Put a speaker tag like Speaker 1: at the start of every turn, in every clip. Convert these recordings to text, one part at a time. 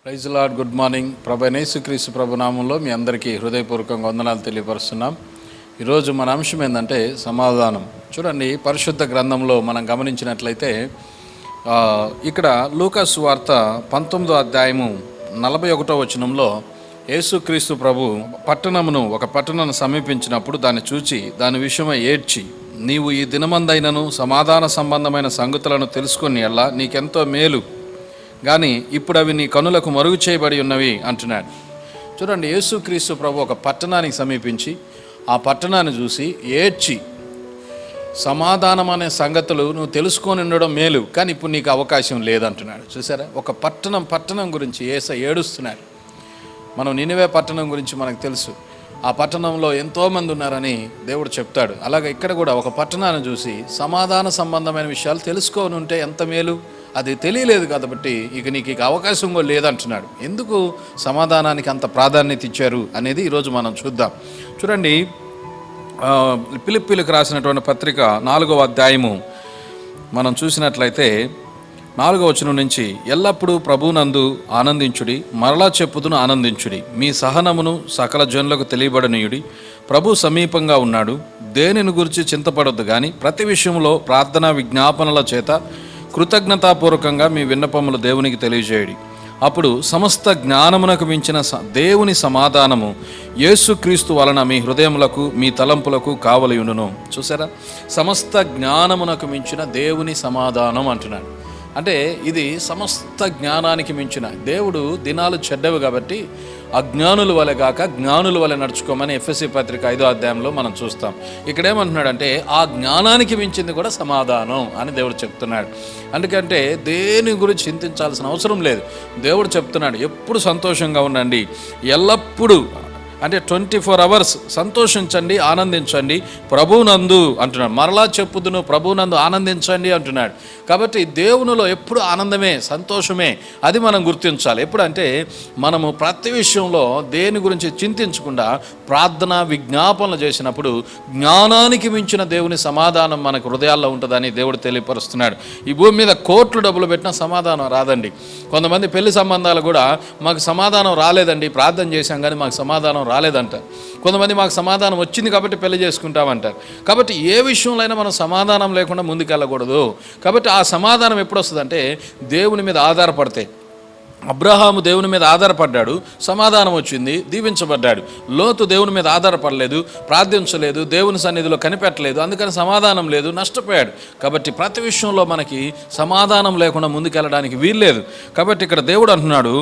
Speaker 1: Praise lord. Good morning. ప్రభు యేసుక్రీస్తు ప్రభు నామంలో మీ అందరికీ హృదయపూర్వకంగా వందనాలు తెలియపరుస్తున్నాం. ఈరోజు మన అంశం ఏంటంటే సమాధానం. చూడండి, పరిశుద్ధ గ్రంథంలో మనం గమనించినట్లయితే ఇక్కడ లూకా సువార్త 19వ అధ్యాయము 41వ వచనంలో యేసుక్రీస్తు ప్రభు ఒక పట్టణమును సమీపించినప్పుడు దాన్ని చూచి దాని విషయమై ఏడ్చి, నీవు ఈ దినమందైనను సమాధాన సంబంధమైన సంగతులను తెలుసుకొని ఎలా నీకెంతో మేలు, కానీ ఇప్పుడు అవి నీ కనులకు మరుగు చేయబడి ఉన్నవి అంటున్నాడు. చూడండి, యేసుక్రీస్తు ప్రభు ఒక పట్టణానికి సమీపించి ఆ పట్టణాన్ని చూసి ఏడ్చి, సమాధానం అనే సంగతులు నువ్వు తెలుసుకొని ఉండడం మేలు, కానీ ఇప్పుడు నీకు అవకాశం లేదంటున్నాడు. చూసారా, ఒక పట్టణం గురించి యేసయ్య ఏడుస్తున్నాడు. మనం నినివే పట్టణం గురించి మనకు తెలుసు. ఆ పట్టణంలో ఎంతోమంది ఉన్నారని దేవుడు చెప్తాడు. అలాగే ఇక్కడ కూడా ఒక పట్టణాన్ని చూసి సమాధాన సంబంధమైన విషయాలు తెలుసుకొని ఉంటే ఎంత మేలు. అది తెలియలేదు కాబట్టి ఇక నీకు అవకాశం కూడా లేదంటున్నాడు. ఎందుకు సమాధానానికి అంత ప్రాధాన్యత ఇచ్చారు అనేది ఈరోజు మనం చూద్దాం. చూడండి, ఫిలిప్పీలకు రాసినటువంటి పత్రిక 4వ అధ్యాయము మనం చూసినట్లయితే 4వ వచనం నుంచి, ఎల్లప్పుడూ ప్రభువునందు ఆనందించుడి, మరలా చెప్పుదును ఆనందించుడి, మీ సహనమును సకల జనులకు తెలియబడనీయుడి, ప్రభు సమీపంగా ఉన్నాడు, దేనిని గురించి చింతపడొద్దు, కానీ ప్రతి విషయంలో ప్రార్థన విజ్ఞాపనల చేత కృతజ్ఞతాపూర్వకంగా మీ విన్నపములు దేవునికి తెలియజేయడి. అప్పుడు సమస్త జ్ఞానమునకు మించిన దేవుని సమాధానము యేసుక్రీస్తు వలన మీ హృదయములకు మీ తలంపులకు కావలియుండును. చూసారా, సమస్త జ్ఞానమునకు మించిన దేవుని సమాధానం అంటున్నాడు. అంటే ఇది సమస్త జ్ఞానానికి మించిన. దేవుడు దినాలు చెడ్డవి కాబట్టి అజ్ఞానుల వలె కాక జ్ఞానుల వలె నడుచుకోమని ఎఫెసీ పత్రిక 5వ అధ్యాయంలో మనం చూస్తాం. ఇక్కడ ఏమంటున్నాడంటే ఆ జ్ఞానానికి మించింది కూడా సమాధానం అని దేవుడు చెప్తున్నాడు. అందుకంటే దేని గురించి చింతించాల్సిన అవసరం లేదు. దేవుడు చెప్తున్నాడు, ఎప్పుడు సంతోషంగా ఉండండి, ఎల్లప్పుడూ అంటే 24 hours సంతోషించండి, ఆనందించండి ప్రభువునందు అంటున్నాడు. మరలా చెప్పుదును ప్రభువునందు ఆనందించండి అంటున్నాడు. కాబట్టి దేవునిలో ఎప్పుడు ఆనందమే, సంతోషమే. అది మనం గుర్తించాలి. ఎప్పుడంటే మనము ప్రతి విషయంలో దేని గురించి చింతించకుండా ప్రార్థన విజ్ఞాపనలు చేసినప్పుడు జ్ఞానానికి మించిన దేవుని సమాధానం మనకు హృదయాల్లో ఉంటుందని దేవుడు తెలియపరుస్తున్నాడు. ఈ భూమి మీద కోట్లు డబ్బులు పెట్టినా సమాధానం రాదండి. కొంతమంది పెళ్లి సంబంధాలు కూడా మాకు సమాధానం రాలేదండి, ప్రార్థన చేశాం కానీ మాకు సమాధానం రాలేదంటారు. కొంతమంది మాకు సమాధానం వచ్చింది కాబట్టి పెళ్లి చేసుకుంటామంటారు. కాబట్టి ఏ విషయంలో అయినా మనం సమాధానం లేకుండా ముందుకెళ్ళకూడదు. కాబట్టి ఆ సమాధానం ఎప్పుడు వస్తుందంటే దేవుని మీద ఆధారపడితే. అబ్రహాము దేవుని మీద ఆధారపడ్డాడు, సమాధానం వచ్చింది, దీవించబడ్డాడు. లోతు దేవుని మీద ఆధారపడలేదు, ప్రార్థించలేదు, దేవుని సన్నిధిలో కనిపెట్టలేదు, అందుకని సమాధానం లేదు, నష్టపోయాడు. కాబట్టి ప్రతి విషయంలో మనకి సమాధానం లేకుండా ముందుకెళ్ళడానికి వీల్లేదు. కాబట్టి ఇక్కడ దేవుడు అంటున్నాడు,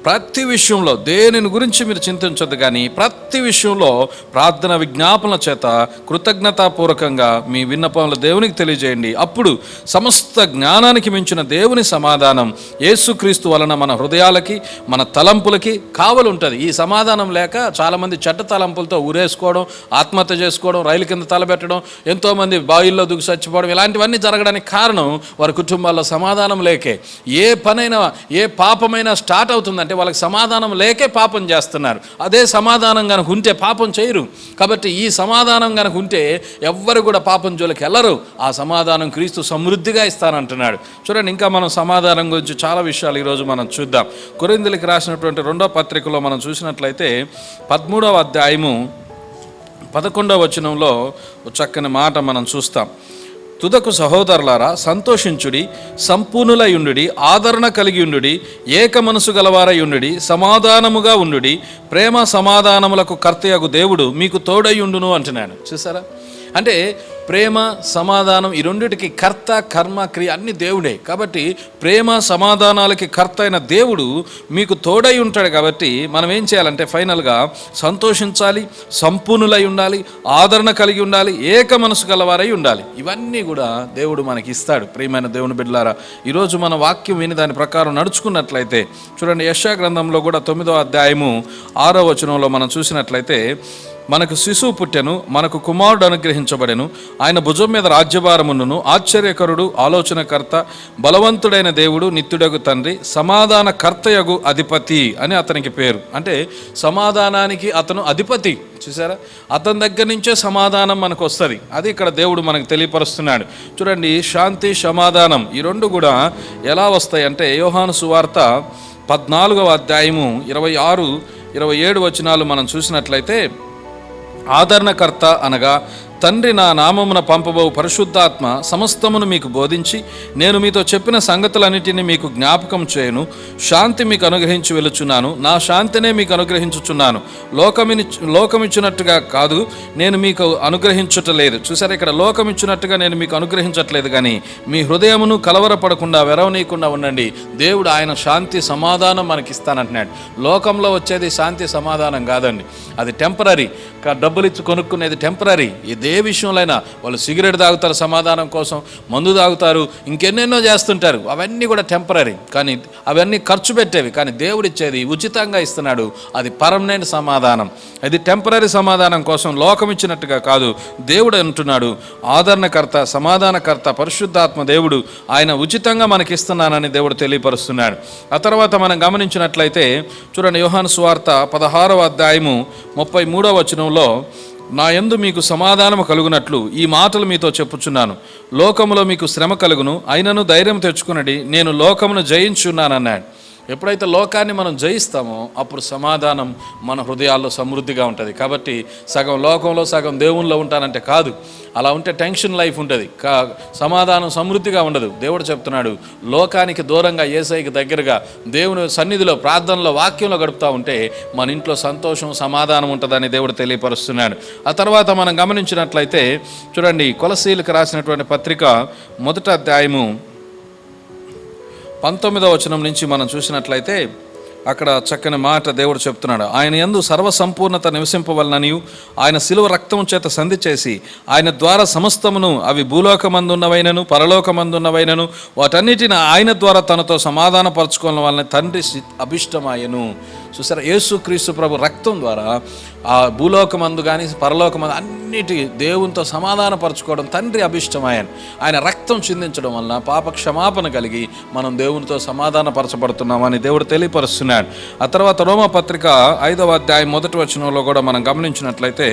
Speaker 1: ప్రతి విషయంలో దేనిని గురించి మీరు చింతించొద్దు, కానీ ప్రతి విషయంలో ప్రార్థన విజ్ఞాపనల చేత కృతజ్ఞతాపూర్వకంగా మీ విన్నపములు దేవునికి తెలియజేయండి. అప్పుడు సమస్త జ్ఞానానికి మించిన దేవుని సమాధానం యేసుక్రీస్తు వలన మన హృదయాలకి మన తలంపులకి కావలి ఉంటుంది. ఈ సమాధానం లేక చాలామంది చెడ్డ తలంపులతో ఊరేసుకోవడం, ఆత్మహత్య చేసుకోవడం, రైలు కింద తలబెట్టడం, ఎంతోమంది బావిల్లో దూకి చచ్చిపోవడం, ఇలాంటివన్నీ జరగడానికి కారణం వారి కుటుంబాల్లో సమాధానం లేకే. ఏ పనైనా ఏ పాపమైనా స్టార్ట్ అవుతుందంటే వాళ్ళకి సమాధానం లేకే పాపం చేస్తున్నారు. అదే సమాధానం కనుక ఉంటే పాపం చేయరు. కాబట్టి ఈ సమాధానం కనుక ఉంటే ఎవ్వరు కూడా పాపం జోలికి వెళ్ళరు. ఆ సమాధానం క్రీస్తు సమృద్ధిగా ఇస్తానంటున్నాడు. చూడండి, ఇంకా మనం సమాధానం గురించి చాలా విషయాలు ఈరోజు మనం చూద్దాం. కొరింథీయులకు రాసినటువంటి 2వ పత్రికలో మనం చూసినట్లయితే 13వ అధ్యాయము 11వ వచనంలో చక్కని మాట మనం చూస్తాం. తుదకు సహోదరులారా, సంతోషించుడి, సంపూర్ణులై ఉండుడి, ఆదరణ కలిగి ఉండుడి, ఏక మనసు గలవారై ఉండుడి, సమాధానముగా ఉండుడి, ప్రేమ సమాధానములకు కర్తయగు దేవుడు మీకు తోడై ఉండును అంటున్నాడు. చూసారా, అంటే ప్రేమ సమాధానం ఈ రెండిటికి కర్త, కర్మ, క్రియ అన్ని దేవుడే. కాబట్టి ప్రేమ సమాధానాలకి కర్త అయిన దేవుడు మీకు తోడై ఉంటాడు. కాబట్టి మనం ఏం చేయాలంటే ఫైనల్గా సంతోషించాలి, సంపూర్ణులై ఉండాలి, ఆదరణ కలిగి ఉండాలి, ఏక మనసు గలవారై ఉండాలి. ఇవన్నీ కూడా దేవుడు మనకి ఇస్తాడు. ప్రియమైన దేవుని బిడ్డలారా, ఈరోజు మన వాక్యం విని దాని ప్రకారం నడుచుకున్నట్లయితే చూడండి, యెషయా గ్రంథంలో కూడా 9వ అధ్యాయము 6వ వచనంలో మనం చూసినట్లయితే, మనకు శిశువు పుట్టెను, మనకు కుమారుడు అనుగ్రహించబడెను, ఆయన భుజం మీద రాజ్యభారమును, ఆశ్చర్యకరుడు, ఆలోచనకర్త, బలవంతుడైన దేవుడు, నిత్యుడగు తండ్రి, సమాధాన కర్తయగు అధిపతి అని అతనికి పేరు. అంటే సమాధానానికి అతను అధిపతి. చూసారా, అతని దగ్గర నుంచే సమాధానం మనకు వస్తుంది. అది ఇక్కడ దేవుడు మనకు తెలియపరుస్తున్నాడు. చూడండి, శాంతి సమాధానం ఈ రెండు కూడా ఎలా వస్తాయి అంటే యోహాను సువార్త 14వ అధ్యాయము 26, 27 వచనాలు మనం చూసినట్లయితే, ఆదరణకర్త అనగా తండ్రి నా నామమున పంపబో పరిశుద్ధాత్మ సమస్తమును మీకు బోధించి నేను మీతో చెప్పిన సంగతులన్నిటినీ మీకు జ్ఞాపకం చేయను. శాంతి మీకు అనుగ్రహించి వెలుచున్నాను, నా శాంతినే మీకు అనుగ్రహించుచున్నాను. లోకమిచ్చినట్టుగా కాదు నేను మీకు అనుగ్రహించట్లేదు. చూసారా, ఇక్కడ లోకమిచ్చినట్టుగా నేను మీకు అనుగ్రహించట్లేదు, కానీ మీ హృదయమును కలవరపడకుండా వెరవనీయకుండా ఉండండి. దేవుడు ఆయన శాంతి సమాధానం మనకిస్తానంటున్నాడు. లోకంలో వచ్చేది శాంతి సమాధానం కాదండి, అది టెంపరీ. డబ్బులు ఇచ్చి కొనుక్కునేది టెంపరీ. ఏ విషయంలో అయినా వాళ్ళు సిగరెట్ తాగుతారు సమాధానం కోసం, మందు తాగుతారు, ఇంకెన్నెన్నో చేస్తుంటారు. అవన్నీ కూడా టెంపరీ, కానీ అవన్నీ ఖర్చు పెట్టేవి. కానీ దేవుడు ఇచ్చేది ఉచితంగా ఇస్తున్నాడు, అది పర్మనెంట్ సమాధానం. అది టెంపరీ సమాధానం కోసం లోకం ఇచ్చినట్టుగా కాదు. దేవుడు అంటున్నాడు, ఆదరణకర్త, సమాధానకర్త, పరిశుద్ధాత్మ దేవుడు ఆయన ఉచితంగా మనకిస్తున్నానని దేవుడు తెలియపరుస్తున్నాడు. ఆ తర్వాత మనం గమనించినట్లయితే చూడండి, యోహాను సువార్త 16వ అధ్యాయము 33వ వచనంలో, నా యందు మీకు సమాధానము కలుగునట్లు ఈ మాటలు మీతో చెప్పుచున్నాను. లోకములో మీకు శ్రమ కలుగును, అయినను ధైర్యం తెచ్చుకునడి, నేను లోకమును జయించున్నానన్నాడు. ఎప్పుడైతే లోకాన్ని మనం జయిస్తామో అప్పుడు సమాధానం మన హృదయాల్లో సమృద్ధిగా ఉంటుంది. కాబట్టి సగం లోకంలో సగం దేవునిలో ఉంటానంటే కాదు. అలా ఉంటే టెన్షన్ లైఫ్ ఉంటుంది, సమాధానం సమృద్ధిగా ఉండదు. దేవుడు చెప్తున్నాడు, లోకానికి దూరంగా యేసయ్యకి దగ్గరగా దేవుని సన్నిధిలో ప్రార్థనలో వాక్యంలో గడుపుతూ ఉంటే మన ఇంట్లో సంతోషం సమాధానం ఉంటుందని దేవుడు తెలియపరుస్తున్నాడు. ఆ తర్వాత మనం గమనించినట్లయితే చూడండి, కొలసీలకు రాసినటువంటి పత్రిక 1వ అధ్యాయము 19వ వచనం నుంచి మనం చూసినట్లయితే అక్కడ చక్కని మాట దేవుడు చెప్తున్నాడు. ఆయన యందు సర్వసంపూర్ణత నివసింపవలననియు ఆయన శిలువ రక్తము చేత సంధి చేసి ఆయన ద్వారా సమస్తమును, అవి భూలోకమందున్నవైనను పరలోకమందున్నవైనను, వాటన్నిటిని ఆయన ద్వారా తనతో సమాధానపరచుకోవడం వలన తండ్రి అభిష్టమాయను. చూసారా, యేసుక్రీస్తు ప్రభు రక్తం ద్వారా ఆ భూలోకమందు కానీ పరలోకమందు అన్నిటి దేవునితో సమాధానపరచుకోవడం తండ్రి అభిష్టమాయను. ఆయన రక్తం చిందించడం వలన పాప క్షమాపణ కలిగి మనం దేవునితో సమాధానపరచబడుతున్నామని దేవుడు తెలియపరుస్తున్నాడు. ఆ తర్వాత రోమపత్రిక 5వ అధ్యాయం 1వ వచనంలో కూడా మనం గమనించినట్లయితే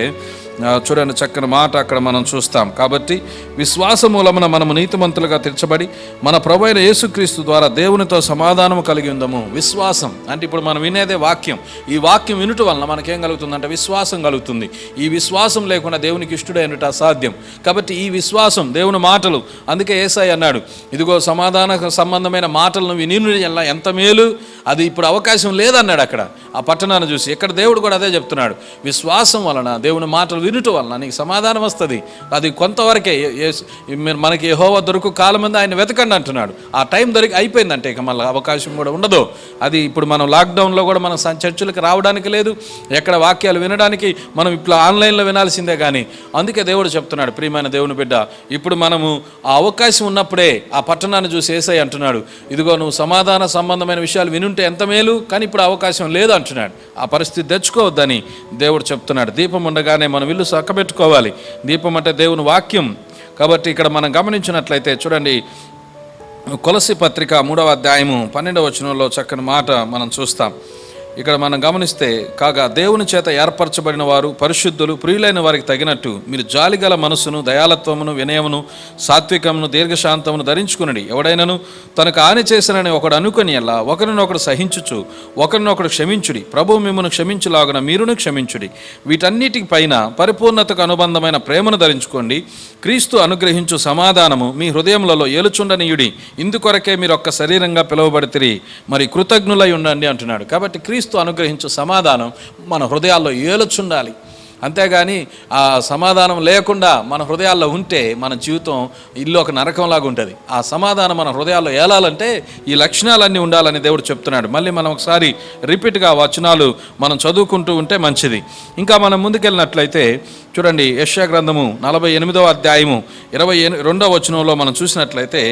Speaker 1: చూడండి, చక్కని మాట అక్కడ మనం చూస్తాం. కాబట్టి విశ్వాస మూలమున మనము నీతిమంతులుగా తీర్చబడి మన ప్రభువైన యేసుక్రీస్తు ద్వారా దేవునితో సమాధానము కలిగి ఉందము. విశ్వాసం అంటే ఇప్పుడు మనం వినేదే వాక్యం. ఈ వాక్యం వినుట వలన మనకేం కలుగుతుందంటే విశ్వాసం కలుగుతుంది. ఈ విశ్వాసం లేకుండా దేవునికి ఇష్టడైనట అసాధ్యం. కాబట్టి ఈ విశ్వాసం దేవుని మాటలు, అందుకే యేసయ్య అన్నాడు, ఇదిగో సమాధాన సంబంధమైన మాటలను విని ఎంత మేలు, అది ఇప్పుడు అవకాశం లేదన్నాడు అక్కడ ఆ పట్టణాన్ని చూసి. ఇక్కడ దేవుడు కూడా అదే చెప్తున్నాడు, విశ్వాసం వలన దేవుని మాటలు వినుట వలన నీకు సమాధానం వస్తుంది. అది కొంతవరకే, మనకి యెహోవా దొరుకు కాలం మంది ఆయన వెతకండి అంటున్నాడు. ఆ టైం అయిపోయిందంటే ఇక మళ్ళీ అవకాశం కూడా ఉండదు. అది ఇప్పుడు మనం లాక్డౌన్లో కూడా మనం చర్చిలకు రావడానికి లేదు, ఎక్కడ వాక్యాలు వినడానికి మనం ఇప్పుడు ఆన్లైన్లో వినాల్సిందే. కానీ అందుకే దేవుడు చెప్తున్నాడు, ప్రియమైన దేవుని బిడ్డ, ఇప్పుడు మనము ఆ అవకాశం ఉన్నప్పుడే ఆ పట్టణాన్ని చూసి యేసయ్య అంటున్నాడు, ఇదిగో నువ్వు సమాధాన సంబంధమైన విషయాలు వినుంటే ఎంత మేలు, కానీ ఇప్పుడు అవకాశం లేదు అంటున్నాడు. ఆ పరిస్థితి తెచ్చుకోవద్దని దేవుడు చెప్తున్నాడు. దీపం ఉండగానే మనం ఇల్లు చక్కబెట్టుకోవాలి. దీపం అంటే దేవుని వాక్యం. కాబట్టి ఇక్కడ మనం గమనించినట్లయితే చూడండి, కొలసి పత్రిక 3వ అధ్యాయము 12వ వచనంలో చక్కని మాట మనం చూస్తాం. ఇక్కడ మనం గమనిస్తే, కాగా దేవుని చేత ఏర్పరచబడిన వారు పరిశుద్ధులు, ప్రియులైన వారికి తగినట్టు మీరు జాలిగల మనసును, దయాలత్వమును, వినయమును, సాత్వికమును, దీర్ఘశాంతమును ధరించుకునడి. ఎవడైనను తనకు హాని చేసినని ఒకడు అనుకుని అలా ఒకరినొకడు సహించుచు ఒకరినొకడు క్షమించుడి. ప్రభువు మిమ్మల్ని క్షమించులాగున మీరును క్షమించుడి. వీటన్నిటి పైన పరిపూర్ణతకు అనుబంధమైన ప్రేమను ధరించుకోండి. క్రీస్తు అనుగ్రహించు సమాధానము మీ హృదయములలో ఏలుచుండనీయుడి. ఇందుకొరకే మీరు ఒక్క శరీరంగా పిలువబడితిరి, మరి కృతజ్ఞులై ఉండండి అంటున్నాడు. కాబట్టి క్రీస్తు అనుగ్రహించు సమాధానం మన హృదయాల్లో ఏలుచుండాలి. అంతేగాని ఆ సమాధానం లేకుండా మన హృదయాల్లో ఉంటే మన జీవితం ఇల్లు ఒక నరకంలాగా ఉంటుంది. ఆ సమాధానం మన హృదయాల్లో ఏలాలంటే ఈ లక్షణాలన్నీ ఉండాలని దేవుడు చెప్తున్నాడు. మళ్ళీ మనం ఒకసారి రిపీట్గా వచనాలు మనం చదువుకుంటూ ఉంటే మంచిది. ఇంకా మనం ముందుకెళ్ళినట్లయితే చూడండి, యెషయా గ్రంథము 48వ అధ్యాయము 22వ వచనంలో మనం చూసినట్లయితే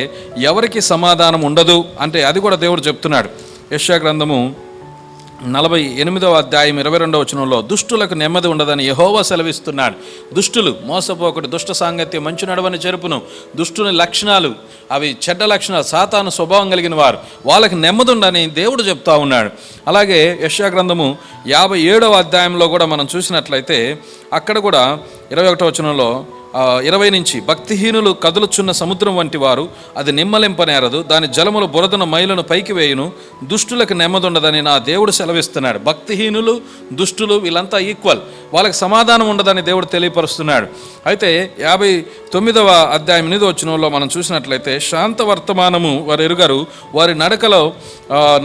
Speaker 1: ఎవరికి సమాధానం ఉండదు అంటే అది కూడా దేవుడు చెప్తున్నాడు. యెషయా గ్రంథము 48వ అధ్యాయం 22వ వచనంలో దుష్టులకు నెమ్మది ఉండదని యెహోవా సెలవిస్తున్నాడు. దుష్టులు మోసపోకుడు, దుష్ట సాంగత్యం, మంచి నడవని చెరుపును, దుష్టుని లక్షణాలు అవి చెడ్డ లక్షణాలు, సాతాను స్వభావం కలిగిన వారు, వాళ్ళకి నెమ్మది ఉండని దేవుడు చెప్తా ఉన్నాడు. అలాగే యెషయా గ్రంథము 57వ అధ్యాయంలో కూడా మనం చూసినట్లయితే అక్కడ కూడా 21వ వచనంలో 20 నుంచి, భక్తిహీనులు కదులుచున్న సముద్రం వంటి వారు, అది నిమ్మలింపనేరదు, దాని జలములు బురదను మైలను పైకి వేయును, దుష్టులకు నెమ్మదుండదని నా దేవుడు సెలవిస్తున్నాడు. భక్తిహీనులు, దుష్టులు వీళ్ళంతా ఈక్వల్, వాళ్ళకి సమాధానం ఉండదని దేవుడు తెలియపరుస్తున్నాడు. అయితే 59వ అధ్యాయం 8వ వచనంలో మనం చూసినట్లయితే, శాంత వర్తమానము వారు ఎరుగరు, వారి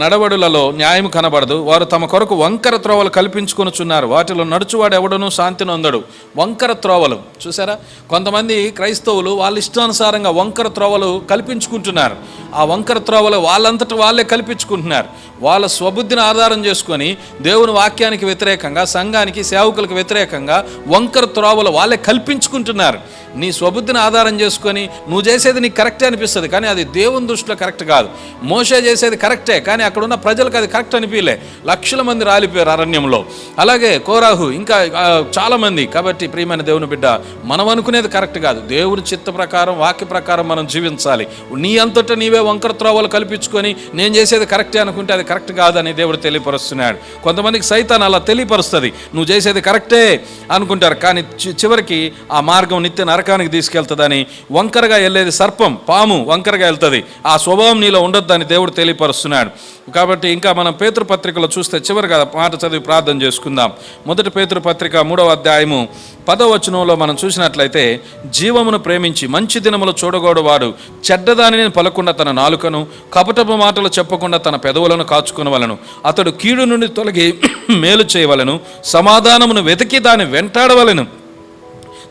Speaker 1: నడవడులలో న్యాయం కనబడదు, వారు తమ కొరకు వంకర త్రోవలు కల్పించుకొనుచున్నారు, వాటిలో నడుచువాడు ఎవడనూ శాంతి నొందడు. వంకర త్రోవలు చూసారా, కొంతమంది క్రైస్తవులు వాళ్ళ ఇష్టానుసారంగా వంకర త్రోవలు కల్పించుకుంటున్నారు. ఆ వంకర త్రోవలు వాళ్ళంతటా వాళ్ళే కల్పించుకుంటున్నారు. వాళ్ళ స్వబుద్ధిని ఆధారం చేసుకొని దేవుని వాక్యానికి వ్యతిరేకంగా, సంఘానికి, సేవకులకు వ్యతిరేకంగా వంకర త్రోవలు వాళ్ళే కల్పించుకుంటున్నారు. నీ స్వబుద్ధిని ఆధారం చేసుకొని నువ్వు చేసేది నీకు కరెక్టే అనిపిస్తుంది, కానీ అది దేవుని దృష్టిలో కరెక్ట్ కాదు. మోషే చేసేది కరెక్టే, కానీ అక్కడున్న ప్రజలకు అది కరెక్ట్ అనిపించలే. లక్షల మంది రాలిపోయారు అరణ్యంలో. అలాగే కోరాహు, ఇంకా చాలామంది. కాబట్టి ప్రియమైన దేవుని బిడ్డ, మనం అనుకునేది కరెక్ట్ కాదు. దేవుని చిత్త ప్రకారం, వాక్య ప్రకారం మనం జీవించాలి. నీ అంతటా నీవే వంకర త్రోవలు కల్పించుకొని నేను చేసేది కరెక్టే అనుకుంటే అది కరెక్ట్ కాదని దేవుడు తెలియపరుస్తున్నాడు. కొంతమందికి సైతాన్ అలా తెలియపరుస్తుంది, నువ్వు చేసేది కరెక్టే అనుకుంటారు, కానీ చివరికి ఆ మార్గం నిత్య నరకానికి తీసుకెళ్తుందని. వంకరగా వెళ్ళేది సర్పం, పాము వంకరగా వెళ్తుంది, ఆ స్వభావం నీలో ఉండొద్దని దేవుడు తెలియపరుస్తున్నాడు. కాబట్టి ఇంకా మనం పేతురు పత్రికలో చూస్తే చివరిగా మాట చదివి ప్రార్థన చేసుకుందాం. 1 పేతురు పత్రిక 3వ అధ్యాయము 10వ వచనంలో మనం చూసినట్లయితే, జీవమును ప్రేమించి మంచి దినములు చూడగోడువాడు చెడ్డదానిని పలకుండా తన నాలుకను, కపటపు మాటలు చెప్పకుండా తన పెదవులను కాచుకొనవలెను. అతడు కీడు నుండి తొలగి మేలు చేయవలెను, సమాధానమును వెతికి దాన్ని వెంటాడవలెను.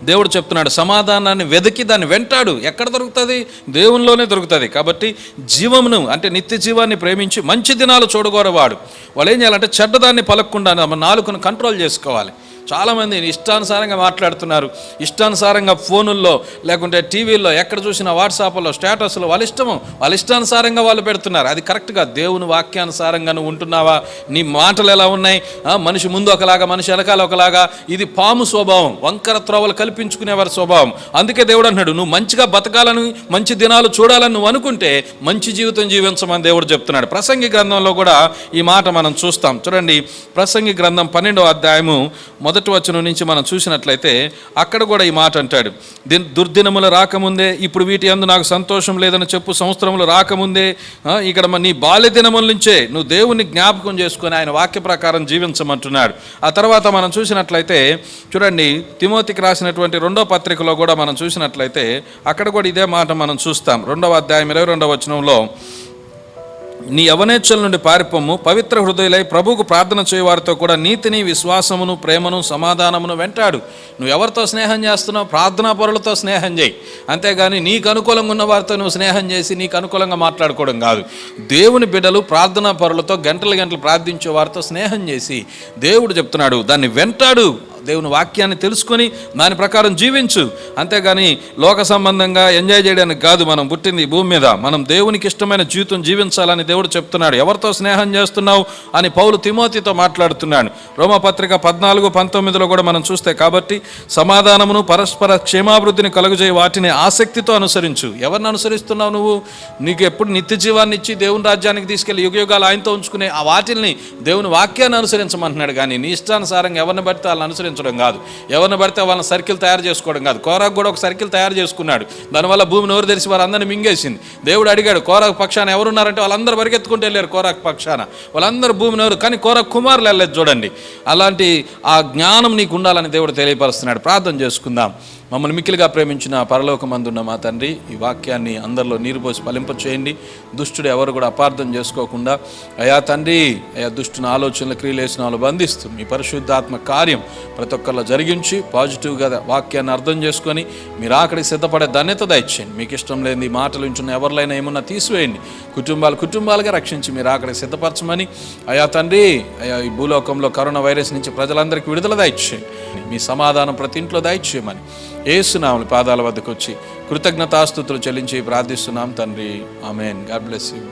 Speaker 1: దేవుడు చెప్తున్నాడు, సమాధానాన్ని వెతికి దాన్ని వెంటాడు. ఎక్కడ దొరుకుతుంది? దేవునిలోనే దొరుకుతుంది. కాబట్టి జీవమును అంటే నిత్య జీవాన్ని ప్రేమించి మంచి దినాలు చూడగోరవాడు. వాళ్ళు ఏం చేయాలంటే చెడ్డదాన్ని పలకకుండా నాలుకను కంట్రోల్ చేసుకోవాలి. చాలామంది ఇష్టానుసారంగా మాట్లాడుతున్నారు, ఇష్టానుసారంగా ఫోనుల్లో లేకుంటే టీవీల్లో ఎక్కడ చూసినా వాట్సాప్లో స్టేటస్లో వాళ్ళ ఇష్టానుసారంగా వాళ్ళు పెడుతున్నారు. అది కరెక్ట్గా దేవుని వాక్యానుసారంగా నువ్వు ఉంటున్నావా? నీ మాటలు ఎలా ఉన్నాయి? మనిషి ముందు ఒకలాగా, మనిషి వెనకాల ఒకలాగా. ఇది పాము స్వభావం, వంకర త్రోవలు కల్పించుకునేవారి స్వభావం. అందుకే దేవుడు అన్నాడు, నువ్వు మంచిగా బతకాలని, మంచి దినాలు చూడాలని నువ్వు అనుకుంటే మంచి జీవితం జీవించమని దేవుడు చెప్తున్నాడు. ప్రసంగి గ్రంథంలో కూడా ఈ మాట మనం చూస్తాం. చూడండి, ప్రసంగి గ్రంథం 12వ అధ్యాయము 1వ వచనం నుంచి మనం చూసినట్లయితే అక్కడ కూడా ఈ మాట అంటాడు, దుర్దినములు రాకముందే ఇప్పుడు వీటి యందు నాకు సంతోషం లేదని చెప్పు, సంవత్సరములు రాకముందే, ఇక్కడ నీ బాల్య దినముల నుంచే నువ్వు దేవుని జ్ఞాపకం చేసుకొని ఆయన వాక్య ప్రకారం జీవించమంటున్నాడు. ఆ తర్వాత మనం చూసినట్లయితే చూడండి, తిమోతికి రాసినటువంటి 2వ పత్రికలో కూడా మనం చూసినట్లయితే అక్కడ కూడా ఇదే మాట మనం చూస్తాం. 2వ అధ్యాయం 22వ వచనంలో, నీ యవనేచ్ఛల నుండి పారిపోము, పవిత్ర హృదయులై ప్రభువుకు ప్రార్థన చేయవారితో కూడా నీతిని, విశ్వాసమును, ప్రేమను, సమాధానమును వెంటాడు. నువ్వు ఎవరితో స్నేహం చేస్తున్నావు? ప్రార్థనా పరులతో స్నేహం చేయి. అంతేగాని నీకు అనుకూలంగా ఉన్న వారితో నువ్వు స్నేహం చేసి నీకు అనుకూలంగా మాట్లాడుకోవడం కాదు. దేవుని బిడ్డలు ప్రార్థనా పరులతో గంటలు ప్రార్థించే వారితో స్నేహం చేసి దేవుడు చెప్తున్నాడు దాన్ని వెంటాడు. దేవుని వాక్యాన్ని తెలుసుకొని దాని ప్రకారం జీవించు. అంతేగాని లోక సంబంధంగా ఎంజాయ్ చేయడానికి కాదు మనం పుట్టింది భూమి మీద. మనం దేవునికి ఇష్టమైన జీవితం జీవించాలని దేవుడు చెప్తున్నాడు. ఎవరితో స్నేహం చేస్తున్నావు అని పౌలు తిమోతితో మాట్లాడుతున్నాడు. రోమపత్రిక 14:19లో కూడా మనం చూస్తే, కాబట్టి సమాధానమును, పరస్పర క్షేమాభివృద్ధిని కలుగజేయ వాటిని ఆసక్తితో అనుసరించు. ఎవరిని అనుసరిస్తున్నావు నువ్వు? నీకు ఎప్పుడు నిత్య జీవాన్ని ఇచ్చి దేవుని రాజ్యానికి తీసుకెళ్ళి యుగయుగాలు ఆయనతో ఉంచుకునే ఆ వాటిని దేవుని వాక్యాన్ని అనుసరించమంటున్నాడు. కానీ నీ ఇష్టానుసారంగా ఎవరిని పడితే వాళ్ళని అనుసరించడం కాదు, ఎవరిని పడితే వాళ్ళని సర్కిల్ తయారు చేసుకోవడం కాదు. కోరాకు కూడా ఒక సర్కిల్ తయారు చేసుకున్నాడు, దానివల్ల భూమి నోరు తెరిచి వారందరినీ మింగేసింది. దేవుడు అడిగాడు, కోరాకు పక్షాన ఎవరున్నారంటే వాళ్ళందరూ పరిగెత్తుకుంటూ వెళ్ళారు కోరాకు పక్షాన, వాళ్ళందరూ భూమి నోరు. కానీ కోరాకు కుమారులు వెళ్ళలేదు. చూడండి, అలాంటి ఆ జ్ఞానం నీకు ఉండాలని దేవుడు తెలియపరుస్తున్నాడు. ప్రార్థన చేసుకుందాం. మమ్మల్ని మిక్కిలిగా ప్రేమించిన పరలోకమందున్న మా తండ్రి, ఈ వాక్యాన్ని అందరిలో నీరు పోసి ఫలింప చేయండి. దుష్టుడు ఎవరు కూడా అపార్థం చేసుకోకుండా అయా తండ్రి, అయా దుష్టుని ఆలోచనలు, క్రియలేషనాలు బంధిస్తూ మీ పరిశుద్ధాత్మ కార్యం ప్రతి ఒక్కరిలో జరిగించి పాజిటివ్గా వాక్యాన్ని అర్థం చేసుకొని మీరు అక్కడికి సిద్ధపడే ధన్యత దయచేయండి. మీకు ఇష్టం లేని మాటలు వింటున్న ఎవరినైనా ఏమన్నా తీసివేయండి. కుటుంబాలుగా రక్షించి మీరు అక్కడికి సిద్ధపరచమని అయా తండ్రి, అయా ఈ భూలోకంలో కరోనా వైరస్ నుంచి ప్రజలందరికీ విడుదల దయచేయండి. మీ సమాధానం ప్రతి ఇంట్లో దయచేయమని యేసునామమున పాదాల వద్దకు వచ్చి కృతజ్ఞతాస్తుతులు చెల్లించి ప్రార్థిస్తున్నాం తండ్రి. ఆమేన్. God bless you.